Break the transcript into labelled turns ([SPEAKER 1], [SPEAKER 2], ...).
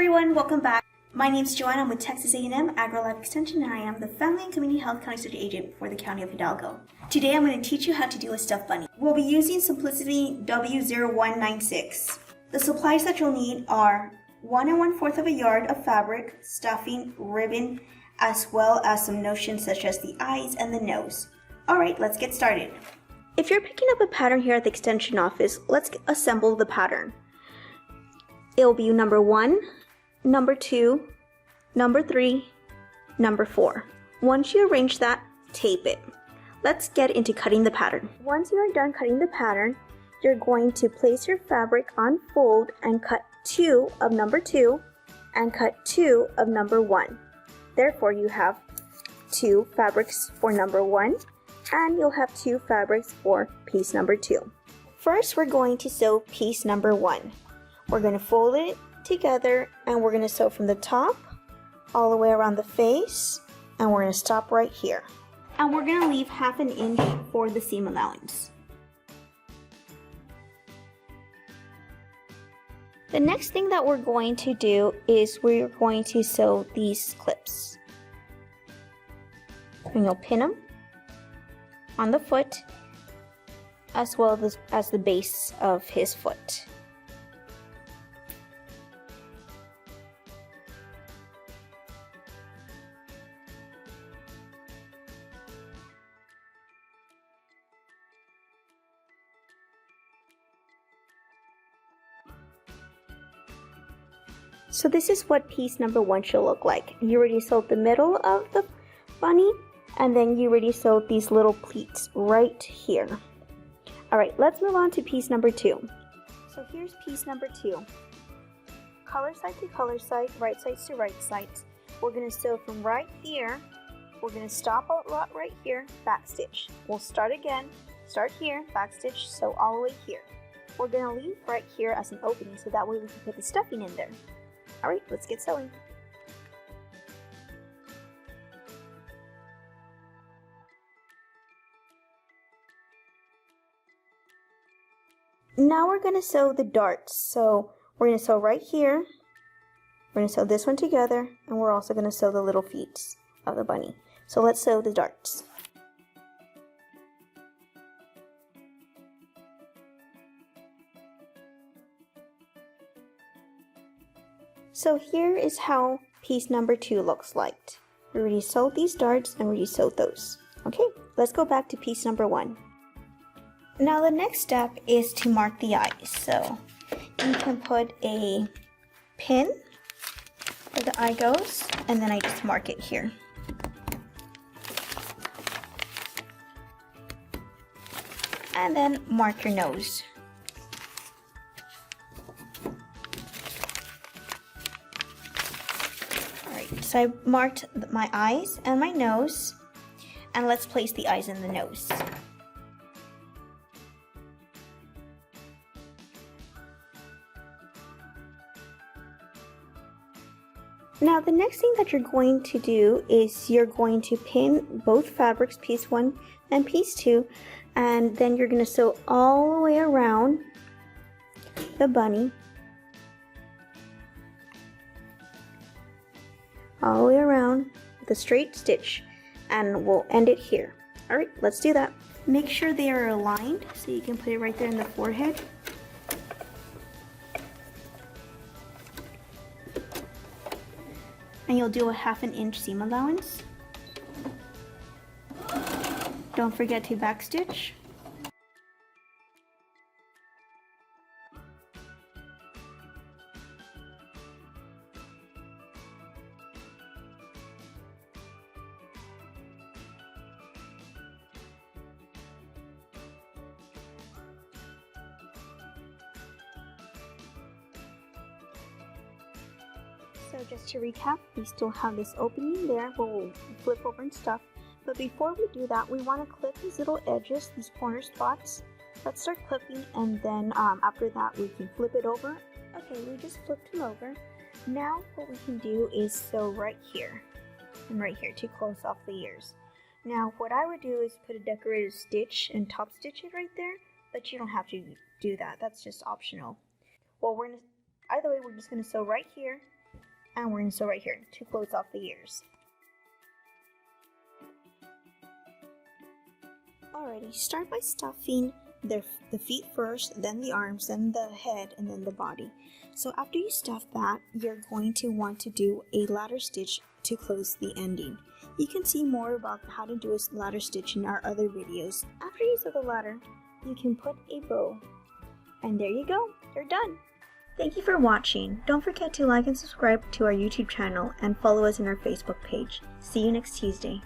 [SPEAKER 1] everyone, welcome back. My name is Joanna. I'm with Texas A&M AgriLife Extension, and I am the Family and Community Health County Surgery Agent for the County of Hidalgo. Today I'm going to teach you how to do a stuffed bunny. We'll be using Simplicity W0196. The supplies that you'll need are 1 1/4 of a yard of fabric, stuffing, ribbon, as well as some notions such as the eyes and the nose. Alright, let's get started. If you're picking up a pattern here at the Extension office, let's assemble the pattern. It will be number 1, number 2, number 3, number 4. Once you arrange that, tape it. Let's get into cutting the pattern. Once you are done cutting the pattern, you're going to place your fabric on fold and cut 2 of number 2 and cut 2 of number 1. Therefore, you have 2 fabrics for number 1 and you'll have 2 fabrics for piece number 2. First, we're going to sew piece number 1. We're going to fold it together and we're going to sew from the top all the way around the face, and we're going to stop right here. And we're going to leave 1/2 inch for the seam allowance. The next thing that we're going to do is we're going to sew these clips. And you'll pin them on the foot as well as the base of his foot. So this is what piece number 1 should look like. You already sewed the middle of the bunny, and then you already sewed these little pleats right here. Alright, let's move on to piece number 2. So here's piece number 2. Color side to color side, right sides to right sides. We're going to sew from right here. We're going to stop a lot right here, back stitch. We'll start again, start here, back stitch, sew all the way here. We're going to leave right here as an opening so that way we can put the stuffing in there. Alright, let's get sewing. Now we're going to sew the darts. So we're going to sew right here. We're going to sew this one together, and we're also going to sew the little feet of the bunny. So let's sew the darts. So here is how piece number 2 looks like. We already sewed these darts and we already sewed those. Okay, let's go back to piece number 1. Now the next step is to mark the eyes. So you can put a pin where the eye goes, and then I just mark it here. And then mark your nose. So I marked my eyes and my nose, and let's place the eyes in the nose. Now the next thing that you're going to do is you're going to pin both fabrics, piece 1 and piece 2, and then you're going to sew all the way around the bunny. All the way around with a straight stitch, and we'll end it here. Alright, let's do that. Make sure they are aligned so you can put it right there in the forehead. And you'll do a 1/2 inch seam allowance. Don't forget to backstitch. So just to recap, we still have this opening there where we'll flip over and stuff. But before we do that, we want to clip these little edges, these corner spots. Let's start clipping, and then after that we can flip it over. Okay, we just flipped them over. Now what we can do is sew right here and right here to close off the ears. Now what I would do is put a decorated stitch and top stitch it right there, but you don't have to do that. That's just optional. Well, either way, we're just going to sew right here and we're going to sew right here to close off the ears. Alrighty, start by stuffing the feet first, then the arms, then the head, and then the body. So after you stuff that, you're going to want to do a ladder stitch to close the ending. You can see more about how to do a ladder stitch in our other videos. After you sew the ladder, you can put a bow. And there you go, you're done. Thank you for watching. Don't forget to like and subscribe to our YouTube channel and follow us on our Facebook page. See you next Tuesday.